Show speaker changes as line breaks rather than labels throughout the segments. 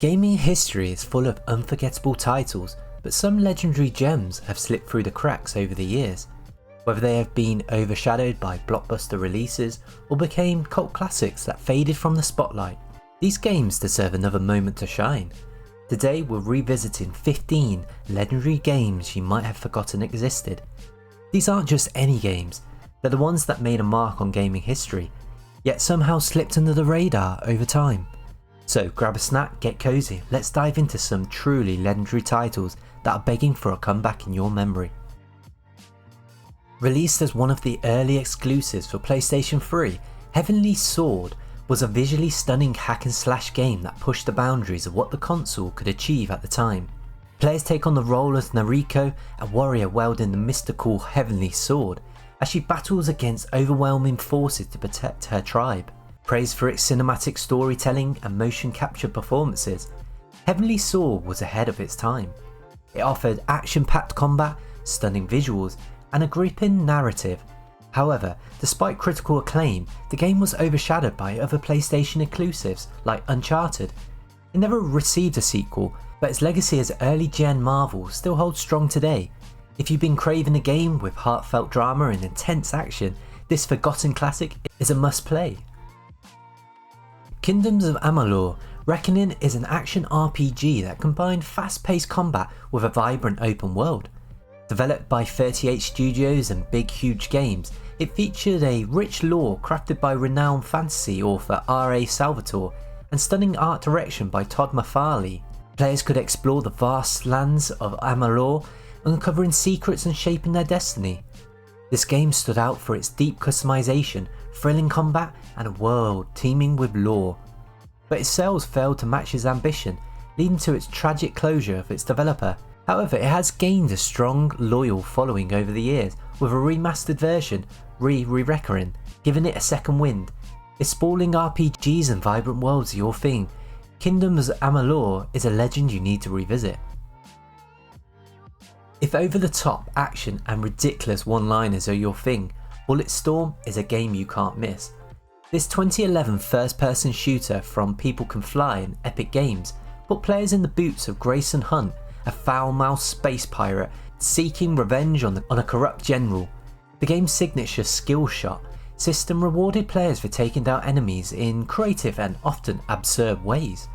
Gaming history is full of unforgettable titles, but some legendary gems have slipped through the cracks over the years. Whether they have been overshadowed by blockbuster releases or became cult classics that faded from the spotlight, these games deserve another moment to shine. Today we're revisiting 15 legendary games you might have forgotten existed. These aren't just any games, they're the ones that made a mark on gaming history, yet somehow slipped under the radar over time. So grab a snack, get cozy, let's dive into some truly legendary titles that are begging for a comeback in your memory. Released as one of the early exclusives for PlayStation 3, Heavenly Sword was a visually stunning hack and slash game that pushed the boundaries of what the console could achieve at the time. Players take on the role as Nariko, a warrior wielding the mystical Heavenly Sword, as she battles against overwhelming forces to protect her tribe. Praised for its cinematic storytelling and motion capture performances, Heavenly Sword was ahead of its time. It offered action-packed combat, stunning visuals, and a gripping narrative. However, despite critical acclaim, the game was overshadowed by other PlayStation exclusives like Uncharted. It never received a sequel, but its legacy as early-gen Marvel still holds strong today. If you've been craving a game with heartfelt drama and intense action, this forgotten classic is a must-play. Kingdoms of Amalur: Reckoning is an action RPG that combined fast-paced combat with a vibrant open world. Developed by 38 studios and Big Huge Games, it featured a rich lore crafted by renowned fantasy author R.A. Saboteur and stunning art direction by Todd McFarlane. Players could explore the vast lands of Amalur, uncovering secrets and shaping their destiny. This game stood out for its deep customization, thrilling combat, and a world teeming with lore. But its sales failed to match its ambition, leading to its tragic closure of its developer. However, it has gained a strong, loyal following over the years, with a remastered version, Re-Reckoning, giving it a second wind. If sprawling RPGs and vibrant worlds are your thing, Kingdoms of Amalur is a legend you need to revisit. If over-the-top action and ridiculous one-liners are your thing, Bulletstorm is a game you can't miss. This 2011 first-person shooter from People Can Fly and Epic Games put players in the boots of Grayson Hunt, a foul-mouthed space pirate seeking revenge on a corrupt general. The game's signature skill shot system rewarded players for taking down enemies in creative and often absurd ways.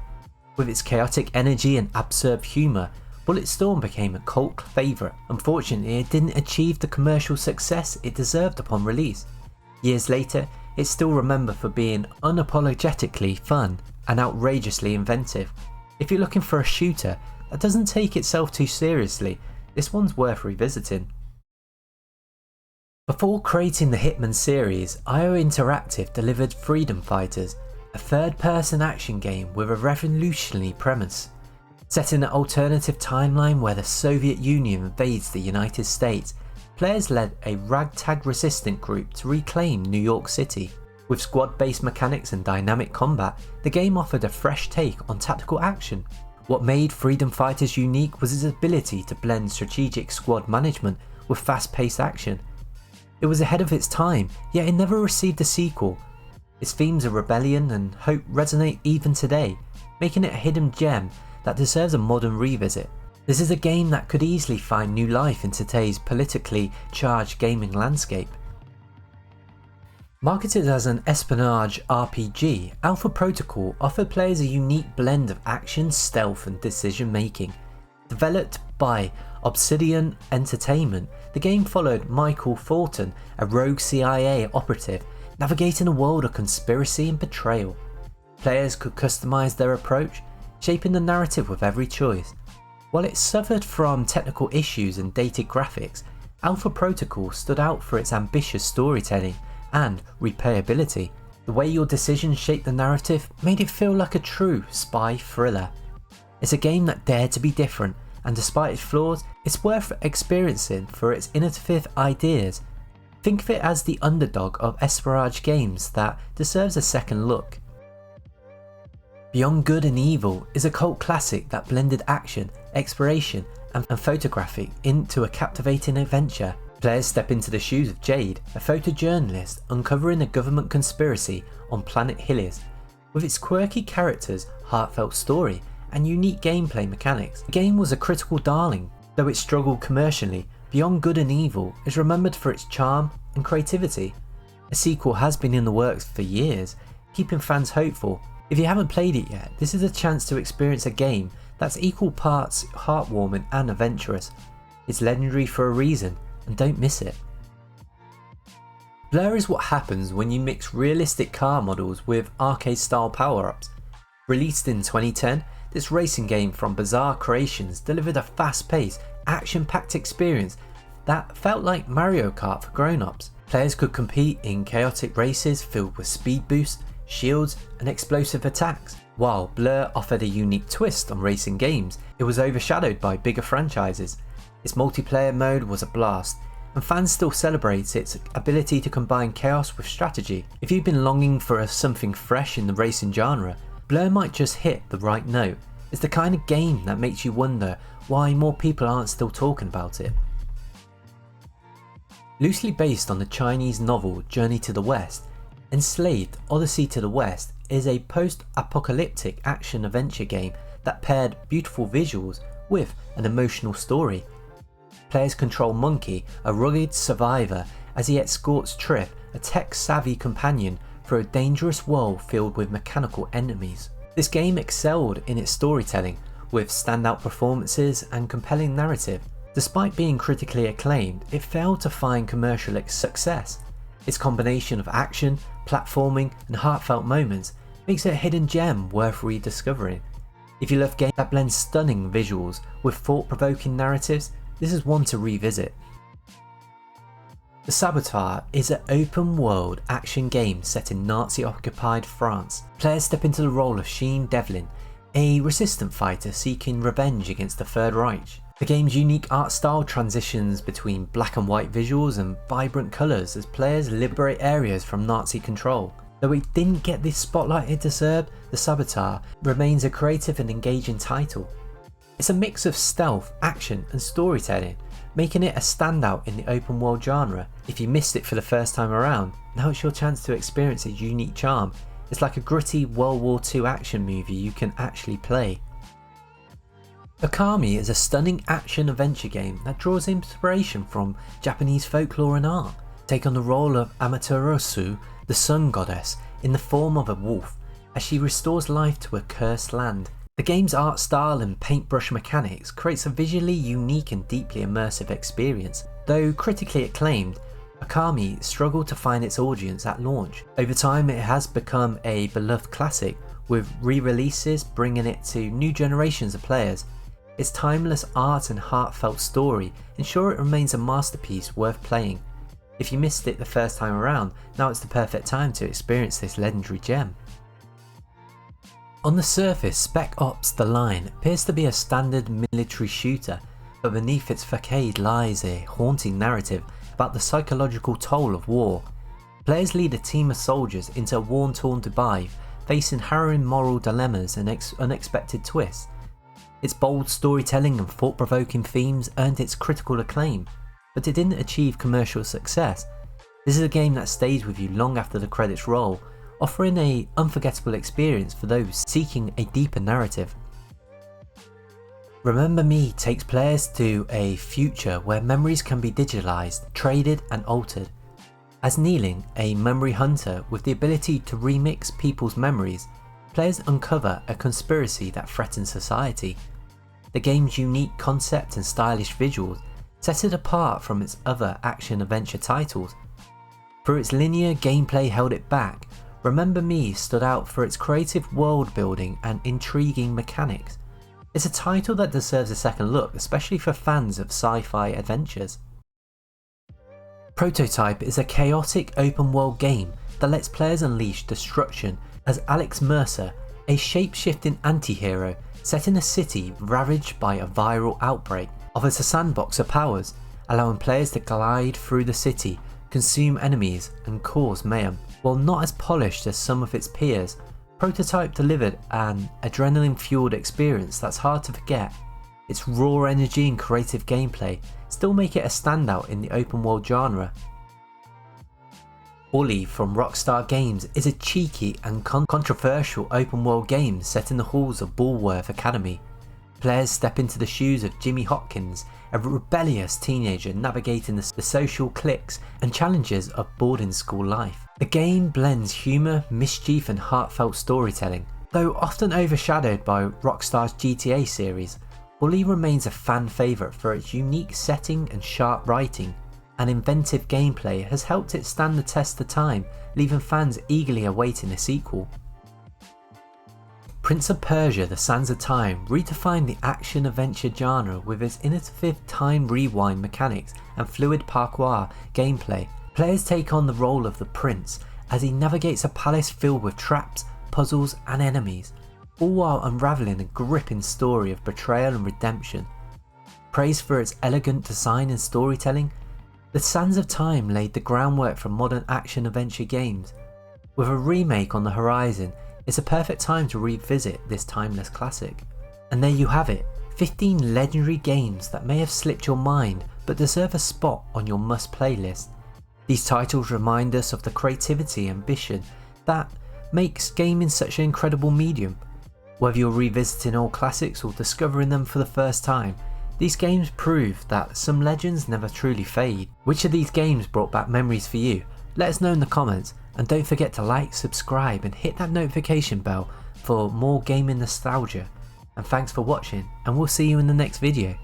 With its chaotic energy and absurd humour, Bulletstorm became a cult favourite. Unfortunately, it didn't achieve the commercial success it deserved upon release. Years later, it's still remembered for being unapologetically fun and outrageously inventive. If you're looking for a shooter that doesn't take itself too seriously, this one's worth revisiting. Before creating the Hitman series, IO Interactive delivered Freedom Fighters, a third-person action game with a revolutionary premise. Set in an alternative timeline where the Soviet Union invades the United States, players led a ragtag resistant group to reclaim New York City. With squad-based mechanics and dynamic combat, the game offered a fresh take on tactical action. What made Freedom Fighters unique was its ability to blend strategic squad management with fast-paced action. It was ahead of its time, yet it never received a sequel. Its themes of rebellion and hope resonate even today, making it a hidden gem that deserves a modern revisit. This is a game that could easily find new life in today's politically charged gaming landscape. Marketed as an espionage RPG, Alpha Protocol offered players a unique blend of action, stealth and decision making. Developed by Obsidian Entertainment, the game followed Michael Thornton, a rogue CIA operative, navigating a world of conspiracy and betrayal. Players could customize their approach, shaping the narrative with every choice. While it suffered from technical issues and dated graphics, Alpha Protocol stood out for its ambitious storytelling and replayability. The way your decisions shaped the narrative made it feel like a true spy thriller. It's a game that dared to be different, and despite its flaws, it's worth experiencing for its innovative ideas. Think of it as the underdog of espionage games that deserves a second look. Beyond Good and Evil is a cult classic that blended action, exploration and photography into a captivating adventure. Players step into the shoes of Jade, a photojournalist uncovering a government conspiracy on planet Helios. With its quirky characters, heartfelt story and unique gameplay mechanics. The game was a critical darling, though it struggled commercially. Beyond Good and Evil is remembered for its charm and creativity. A sequel has been in the works for years, keeping fans hopeful. If you haven't played it yet, this is a chance to experience a game that's equal parts heartwarming and adventurous. It's legendary for a reason, and don't miss it. Blur is what happens when you mix realistic car models with arcade-style power-ups. Released in 2010, this racing game from Bizarre Creations delivered a fast-paced, action-packed experience that felt like Mario Kart for grown-ups. Players could compete in chaotic races filled with speed boosts, shields, and explosive attacks. While Blur offered a unique twist on racing games, it was overshadowed by bigger franchises. Its multiplayer mode was a blast, and fans still celebrate its ability to combine chaos with strategy. If you've been longing for something fresh in the racing genre, Blur might just hit the right note. It's the kind of game that makes you wonder why more people aren't still talking about it. Loosely based on the Chinese novel Journey to the West, Enslaved: Odyssey to the West is a post-apocalyptic action-adventure game that paired beautiful visuals with an emotional story. Players control Monkey, a rugged survivor, as he escorts Trip, a tech-savvy companion, through a dangerous world filled with mechanical enemies. This game excelled in its storytelling, with standout performances and compelling narrative. Despite being critically acclaimed, it failed to find commercial success. Its combination of action, platforming, and heartfelt moments makes it a hidden gem worth rediscovering. If you love games that blend stunning visuals with thought-provoking narratives, this is one to revisit. The Saboteur is an open-world action game set in Nazi-occupied France. Players step into the role of Sheen Devlin, a resistant fighter seeking revenge against the Third Reich. The game's unique art style transitions between black and white visuals and vibrant colours as players liberate areas from Nazi control. Though it didn't get the spotlight it deserved, The Saboteur remains a creative and engaging title. It's a mix of stealth, action and storytelling, making it a standout in the open world genre. If you missed it for the first time around, now it's your chance to experience its unique charm. It's like a gritty World War II action movie you can actually play. Okami is a stunning action-adventure game that draws inspiration from Japanese folklore and art. Take on the role of Amaterasu, the sun goddess, in the form of a wolf, as she restores life to a cursed land. The game's art style and paintbrush mechanics creates a visually unique and deeply immersive experience. Though critically acclaimed, Okami struggled to find its audience at launch. Over time it has become a beloved classic, with re-releases bringing it to new generations of players. Its timeless art and heartfelt story ensure it remains a masterpiece worth playing. If you missed it the first time around, now it's the perfect time to experience this legendary gem. On the surface, Spec Ops: The Line appears to be a standard military shooter, but beneath its facade lies a haunting narrative about the psychological toll of war. Players lead a team of soldiers into a war-torn Dubai, facing harrowing moral dilemmas and unexpected twists. Its bold storytelling and thought-provoking themes earned its critical acclaim, but it didn't achieve commercial success. This is a game that stays with you long after the credits roll, offering an unforgettable experience for those seeking a deeper narrative. Remember Me takes players to a future where memories can be digitalized, traded and altered. As Kneeling, a memory hunter with the ability to remix people's memories, players uncover a conspiracy that threatens society. The game's unique concept and stylish visuals set it apart from its other action-adventure titles. Through its linear gameplay held it back, Remember Me stood out for its creative world building and intriguing mechanics. It's a title that deserves a second look, especially for fans of sci-fi adventures. Prototype is a chaotic open world game that lets players unleash destruction as Alex Mercer, a shape-shifting anti-hero set in a city ravaged by a viral outbreak, offers a sandbox of powers, allowing players to glide through the city, consume enemies and cause mayhem. While not as polished as some of its peers, Prototype delivered an adrenaline-fueled experience that's hard to forget. Its raw energy and creative gameplay still make it a standout in the open world genre. Bully from Rockstar Games is a cheeky and controversial open world game set in the halls of Bulworth Academy. Players step into the shoes of Jimmy Hopkins, a rebellious teenager navigating the social cliques and challenges of boarding school life. The game blends humour, mischief and heartfelt storytelling. Though often overshadowed by Rockstar's GTA series, Bully remains a fan favourite for its unique setting and sharp writing, and inventive gameplay has helped it stand the test of time, leaving fans eagerly awaiting a sequel. Prince of Persia: The Sands of Time redefined the action-adventure genre with its innovative time rewind mechanics and fluid parkour gameplay. Players take on the role of the prince as he navigates a palace filled with traps, puzzles and enemies, all while unravelling a gripping story of betrayal and redemption. Praised for its elegant design and storytelling, The Sands of Time laid the groundwork for modern action-adventure games. With a remake on the horizon, it's a perfect time to revisit this timeless classic. And there you have it, 15 legendary games that may have slipped your mind but deserve a spot on your must-play list. These titles remind us of the creativity and ambition that makes gaming such an incredible medium. Whether you're revisiting old classics or discovering them for the first time, these games prove that some legends never truly fade. Which of these games brought back memories for you? Let us know in the comments, and don't forget to like, subscribe and hit that notification bell for more gaming nostalgia. And thanks for watching, and we'll see you in the next video.